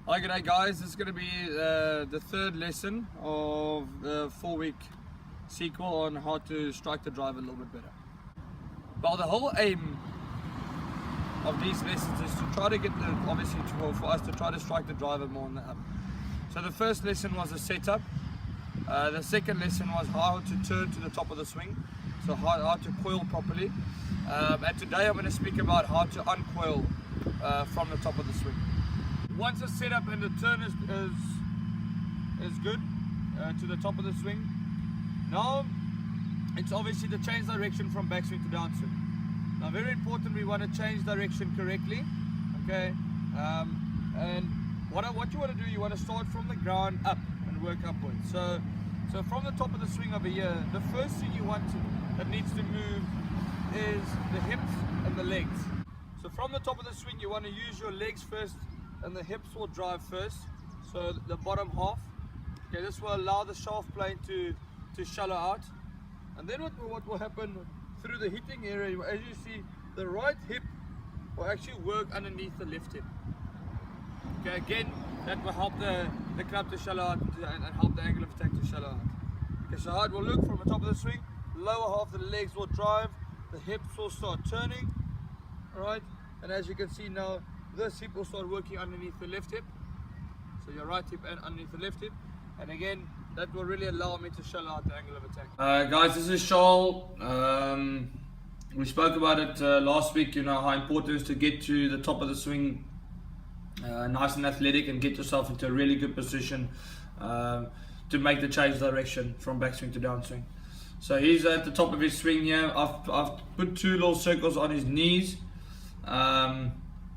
Hi, g'day guys. This is going to be the third lesson of the 4-week sequel on how to strike the drive a little bit better. Well, the whole aim of these lessons is to try to get for us to try to strike the driver more on the up. So the first lesson was a setup. The second lesson was how to turn to the top of the swing, so how to coil properly. And today I'm going to speak about how to uncoil from the top of the swing. Once the setup and the turn is good to the top of the swing, now it's obviously to change direction from backswing to downswing. Now, very important, we want to change direction correctly, okay? And what you want to do, you want to start from the ground up and work upwards. So from the top of the swing over here, the first thing that needs to move is the hips and the legs. So from the top of the swing, you want to use your legs first, and the hips will drive first, so the bottom half. Okay, this will allow the shaft plane to shallow out. And then what will happen through the hitting area, as you see, the right hip will actually work underneath the left hip. Okay, again, that will help the club to shallow out and help the angle of attack to shallow out. Okay, so how it will look from the top of the swing, lower half of the legs will drive, the hips will start turning, alright, and as you can see now, this hip will start working underneath the left hip. So your right hip and underneath the left hip. And again, that will really allow me to shallow out the angle of attack. Guys, this is Charles. We spoke about it last week, you know, how important it is to get to the top of the swing nice and athletic and get yourself into a really good position to make the change direction from backswing to downswing. So he's at the top of his swing here. I've put 2 little circles on his knees.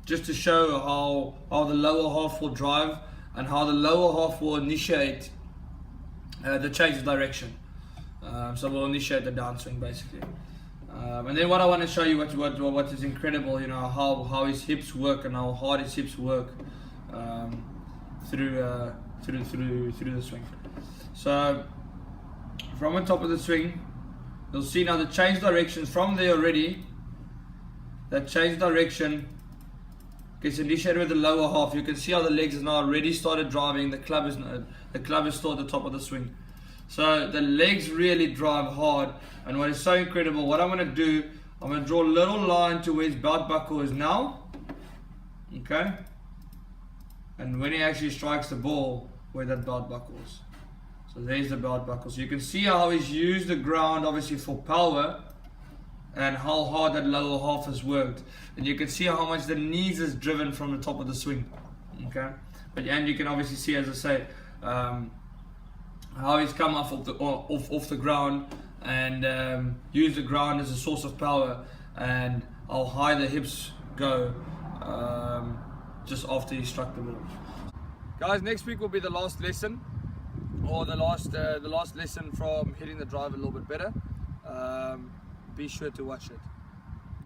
Just to show how the lower half will drive and how the lower half will initiate the change of direction. So we'll initiate the downswing basically. And then what I want to show you what is incredible, you know, how his hips work and how hard his hips work through the swing. So from the top of the swing, you'll see now the change directions from there already. That change direction gets initiated with the lower half. You can see how the legs has now already started driving. The club is still at the top of the swing. So the legs really drive hard. And what is so incredible, what I'm going to do, I'm going to draw a little line to where his belt buckle is now. Okay. And when he actually strikes the ball, where that belt buckle is. So there's the belt buckle. So you can see how he's used the ground obviously for power, and how hard that lower half has worked, and you can see how much the knees is driven from the top of the swing. Okay, and you can obviously see, as I say, how he's come off the ground and use the ground as a source of power, and how high the hips go just after he struck the ball. Guys, next week will be the last lesson, or the last lesson from hitting the drive a little bit better. Be sure to watch it.